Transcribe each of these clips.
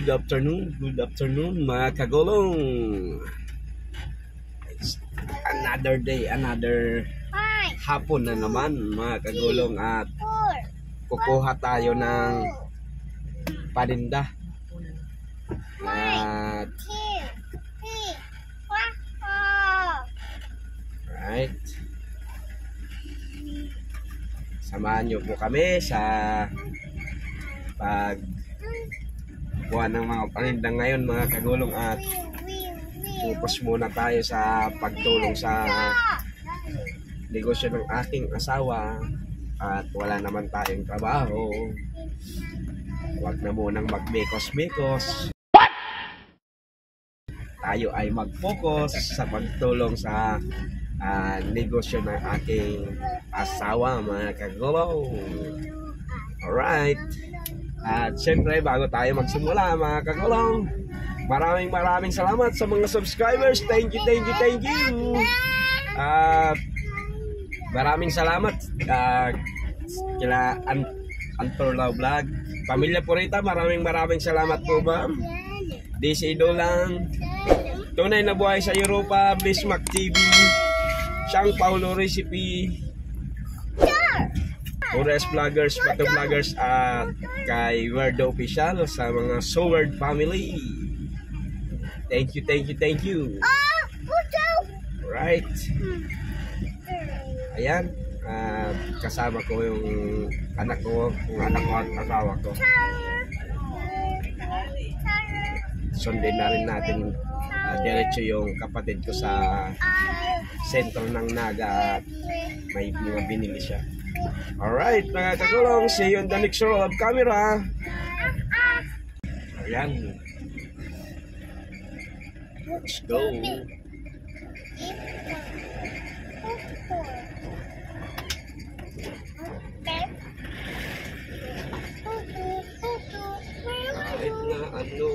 good afternoon mga kagulong. It's another day, another hapon na naman mga kagulong at kukuha tayo ng paninda. At right. Samahan niyo po kami sa pagkuha ng mga paninda ngayon mga kagulong at focus muna tayo sa pagtulong sa negosyo ng aking asawa at wala naman tayong trabaho. Huwag na munang magbekos-bekos. Tayo ay mag-focus sa pagtulong sa negosyo ng aking asawa mga kagulong. Alright. At syempre bago tayo magsimula mga kagulong, maraming salamat sa mga subscribers. Thank you. Maraming salamat kila Antorla Vlog, Pamilya Purita, maraming salamat po ma'am. Desido lang, Tunay na Buhay sa Europa, Bismarck TV, Siyang Paulo Recipe, Forest Vloggers, Pato Vloggers at kay Werdo Official sa mga Soward family. Thank you. Alright. Ayan. Kasama ko yung anak ko at asawa ko. Sundin na rin natin diretso yung kapatid ko sa sentro ng Naga at may mga binili siya. Alright mga kagulong, see you on the next roll of camera. Ayan. Let's go. Kahit na ano.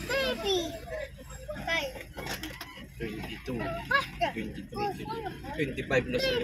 Baby. 22, 23, 25 na sila.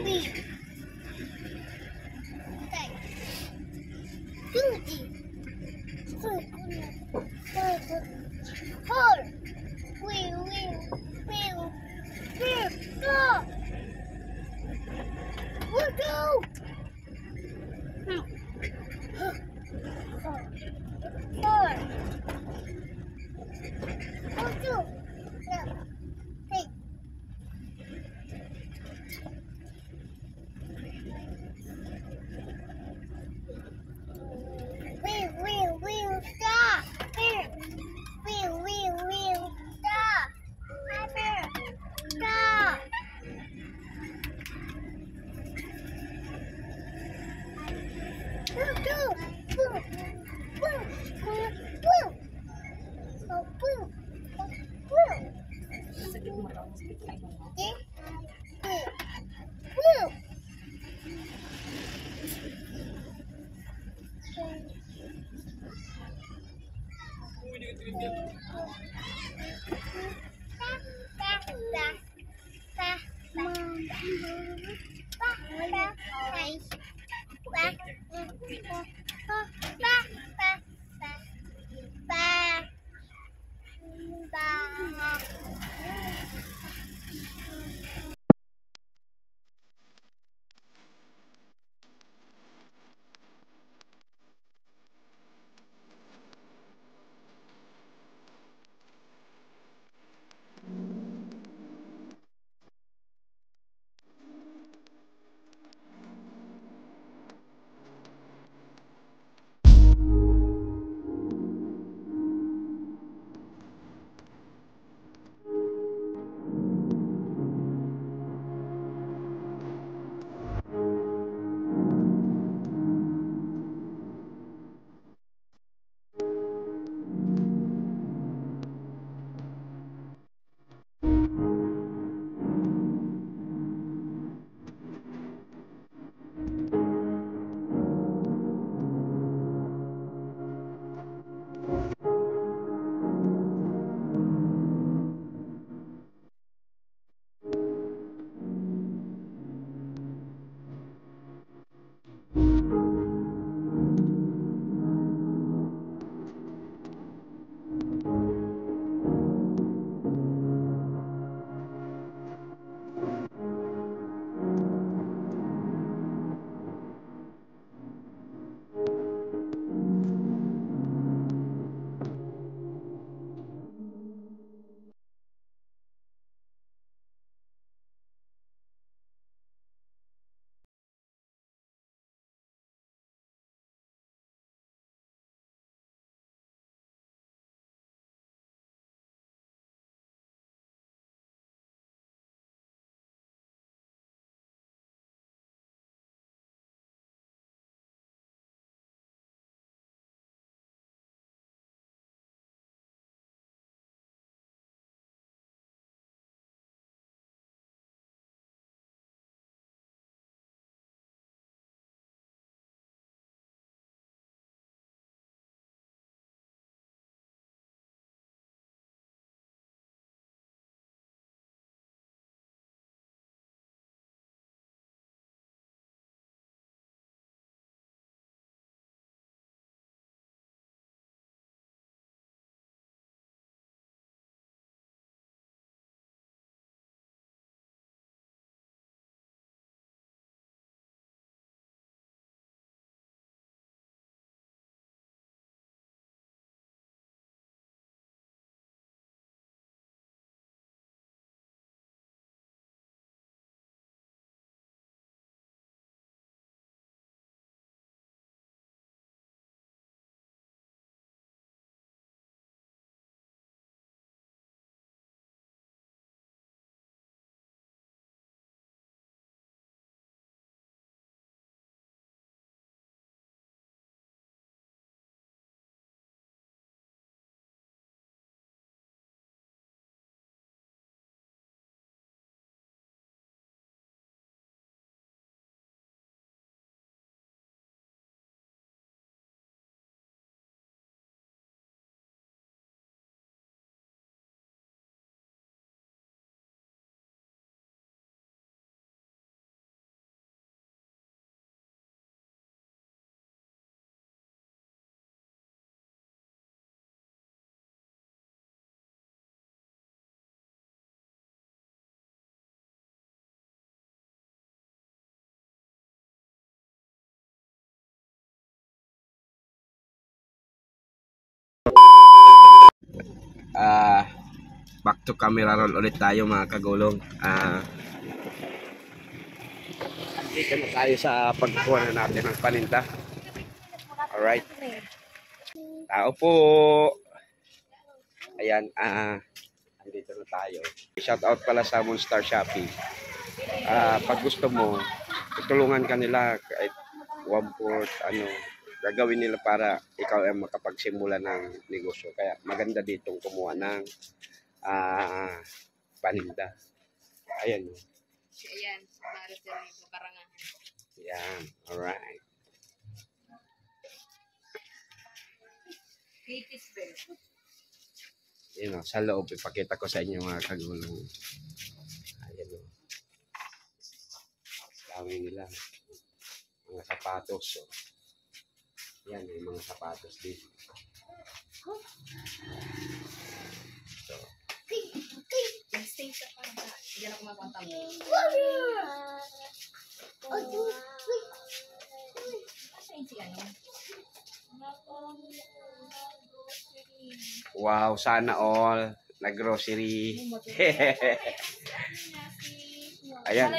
back to camera roll ulit tayo mga kagulong. Dito na tayo sa pagkuha na natin ng paninda. Alright. Tao po. Ayan, andito na tayo. Shout out pala sa Moonstar Shopee. Pag gusto mo, tutulungan ka nila kahit 1/4, gagawin nila para ikaw ay makapagsimula ng negosyo. Kaya maganda ditong kumuha ng paninda. Ayan. Ayan, para sa karangahan. Ayan, alright. Yun o, sa loob, ipakita ko sa inyo mga kagulong. Ayan o. Dami nila. Mga sapatos o. Yan, may mga sapatos dito. So, Stay sa parang hindi na kumakwantang. wow, sana all nag-grocery. Ayan.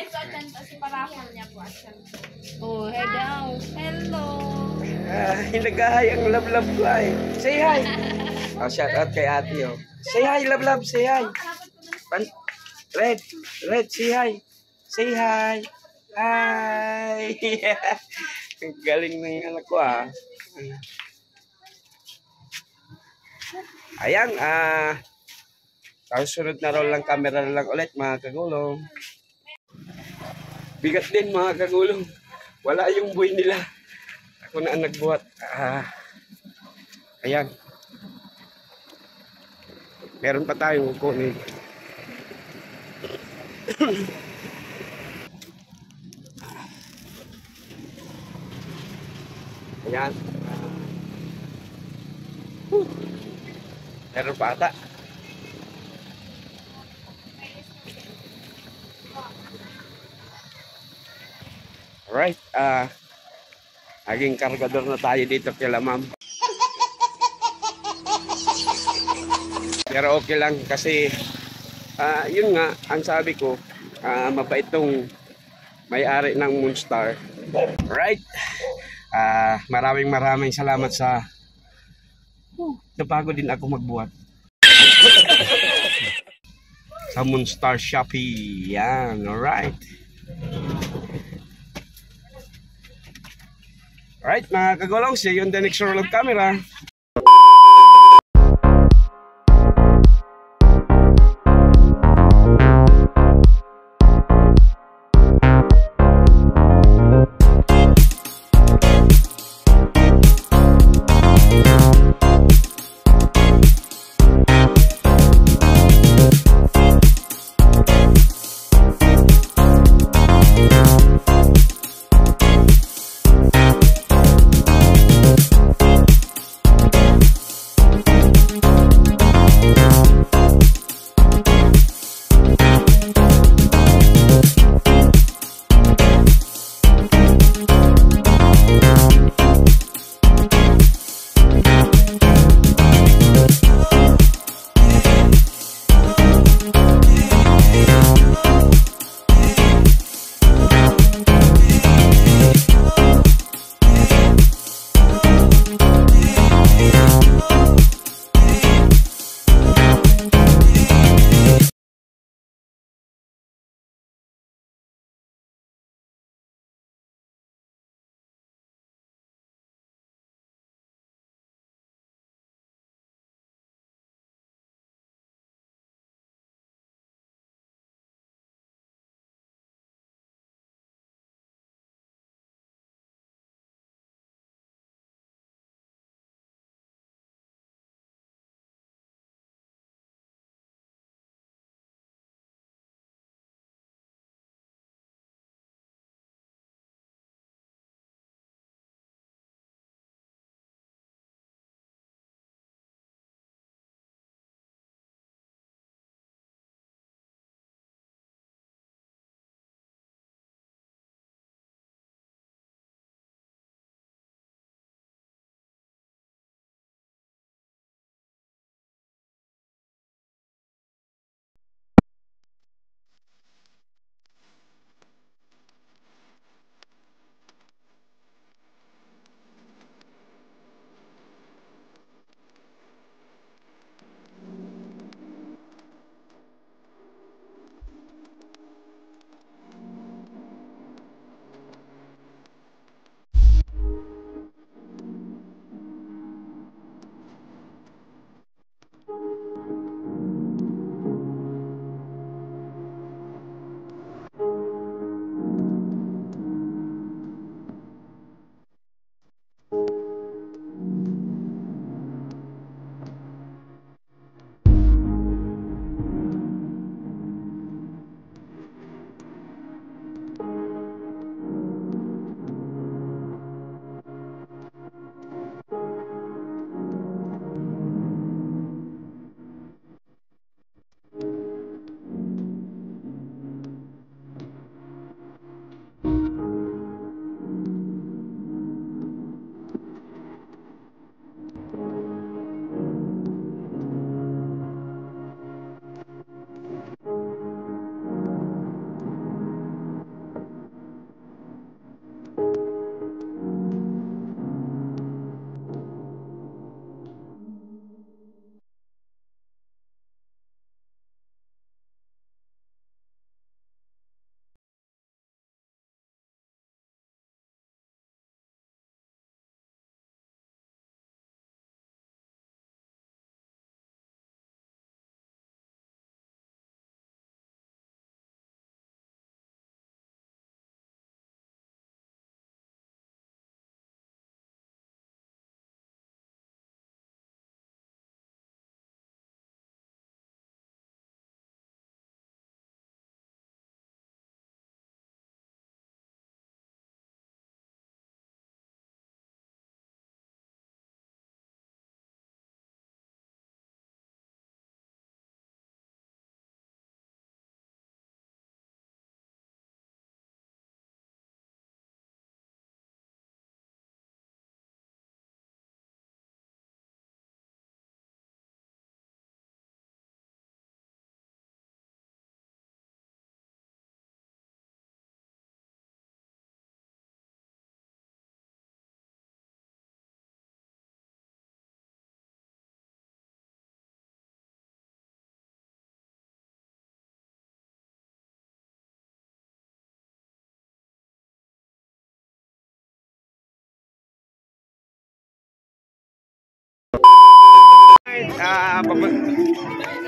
Oh, hello. Hello. Nag-hi ang love-love ko ay. Say hi. Oh, shout out kay ate oh. Say hi, love-love. Say hi. Red, say hi. Say hi. Hi. Galing ng anak ko ah. Ayan, sunod na roll lang camera na lang ulit mga kagulong. Bigat din mga kagulong. Wala yung buhay nila. Ako na ang nagbuhat. Ayan. Meron pa tayong kunin. Ayan. Meron pa ata. Alright. Aging kargador na tayo dito kila ma'am. Pero okay lang kasi yun nga, ang sabi ko, mabait tong may-ari ng Moonstar. Right? Maraming salamat sa napagod din ako magbuhat. Sa Moonstar Shopee. Yan, alright. Alright mga kagulong, see you on the next roll of camera.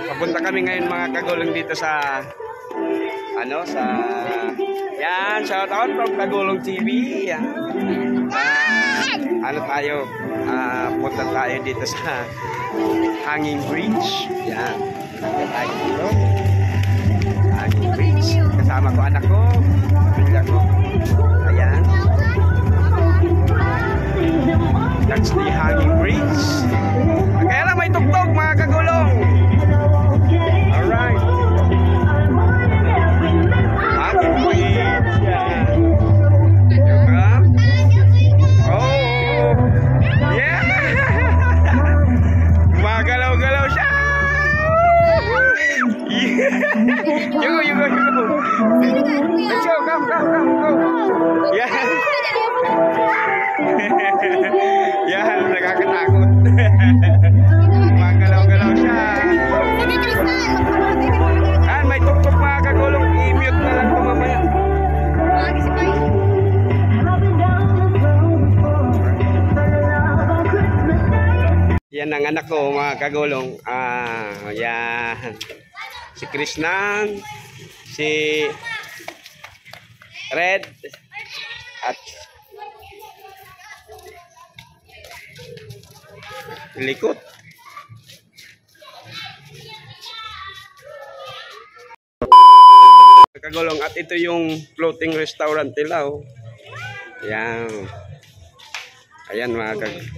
Papunta kami ngayon mga kagulong dito sa yan, shout out from Kagulong TV. Yan. Punta tayo dito sa Hanging Bridge. Yan. Punta tayo dito. Hanging Bridge. Kasama ko anak ko, pamilya ko. Ayan. That's the Hanging Bridge. Kaya lang may tugtog mga kagulong. Alright. Hanging Bridge. Yeah. Diba? Oh. Yeah. Magalaw-galaw siya. Yeah. You go. Let's go. Come. Go. Yeah. Yan, nakakatakot. Magalaw-galaw siya. May tuktok mga kagulong. I-mute na lang ito mamaya. Yan ang anak ko mga kagulong. Yan. Si Krishnan, si Red, at likot. Kagulong, at ito yung floating restaurant nila. Oh. Yan. Ayan mga kagulong.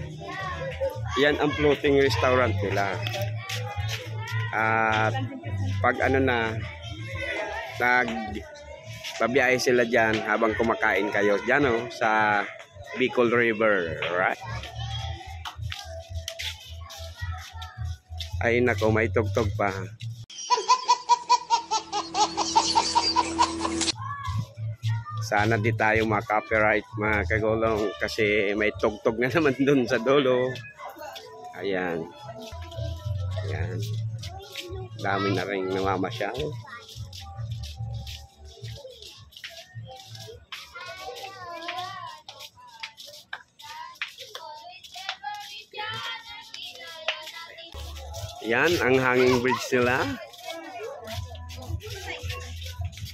Yan ang floating restaurant nila. At pag babiyahe sila dyan habang kumakain kayo dyan sa Bicol River, right? Ay nako, may tugtog pa. Sana di tayo ma-copyright mga kagulong kasi may tugtog na naman dun sa dulo. Ayan. Ayan. Dami na rin namamasyal. Yan ang hanging bridge nila.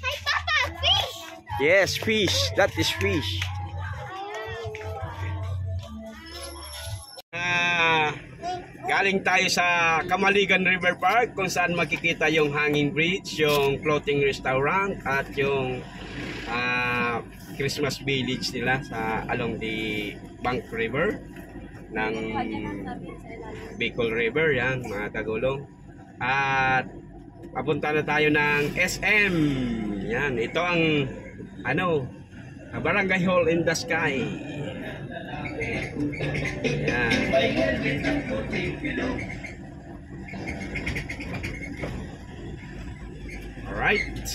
Hey, Papa, fish! Yes, fish. That is fish. Galing tayo sa Camaligan River Park kung saan makikita yung hanging bridge, yung floating restaurant at yung Christmas village nila sa along the bank river ng Bicol River. Yan mga kagulong. At papunta na tayo ng SM. Yan, ito ang Barangay Hall in the Sky. Yan. Alright.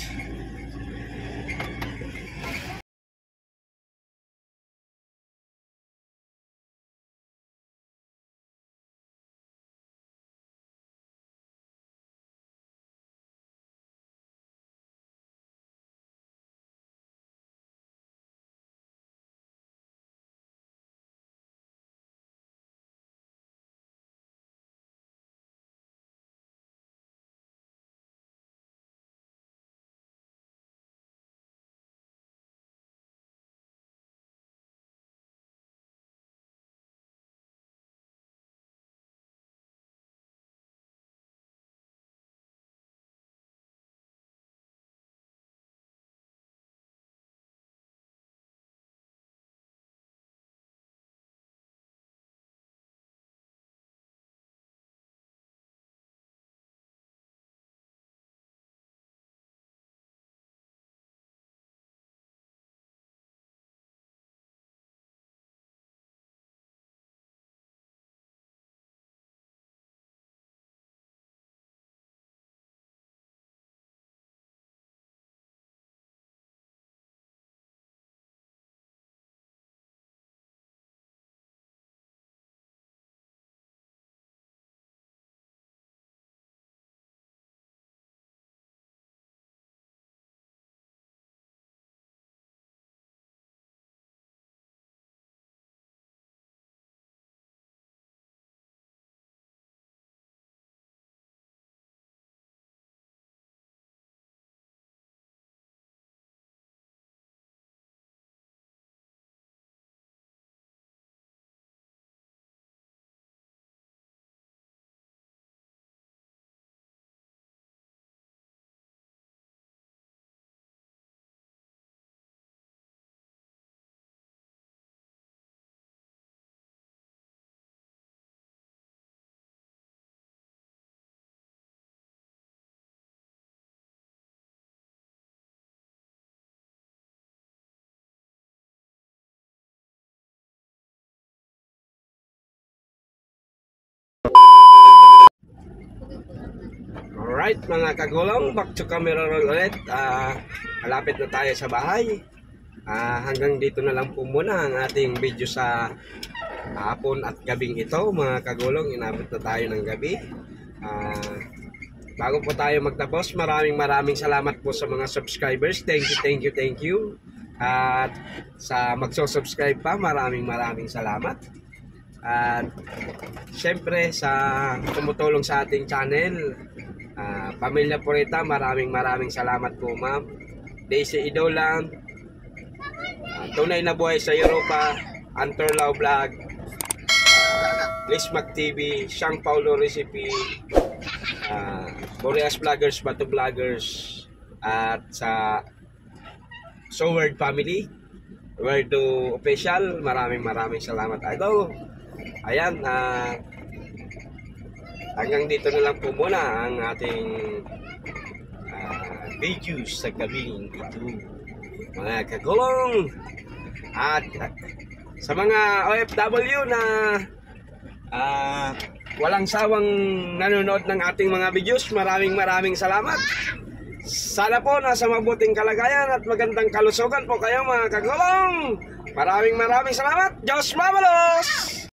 Alright mga kagulong, back to camera roll ulit. Malapit na tayo sa bahay. Hanggang dito na lang po muna ang ating video sa hapon at gabing ito mga kagulong. Inabot na tayo ng gabi. Bago po tayo magtapos, maraming salamat po sa mga subscribers. Thank you. At sa magsusubscribe pa, maraming salamat. At syempre sa tumutulong sa ating channel, Pamilya Purita, maraming salamat po ma'am. Daisy Idolang, Tunay na Buhay sa Europa, Antorlao Vlog, Liz Mac TV, Siang Paulo Recipe, Boreas Vloggers, Bato Vloggers, at sa Word Family, Wordo Official, maraming salamat idol. Ayan, hanggang dito na lang po muna ang ating videos sa gabing ito mga kagulong. At sa mga OFW na walang sawang nanonood ng ating mga videos, maraming salamat. Sana po nasa mabuting kalagayan at magandang kalusugan po kayo mga kagulong. Maraming salamat. Diyos mabalos!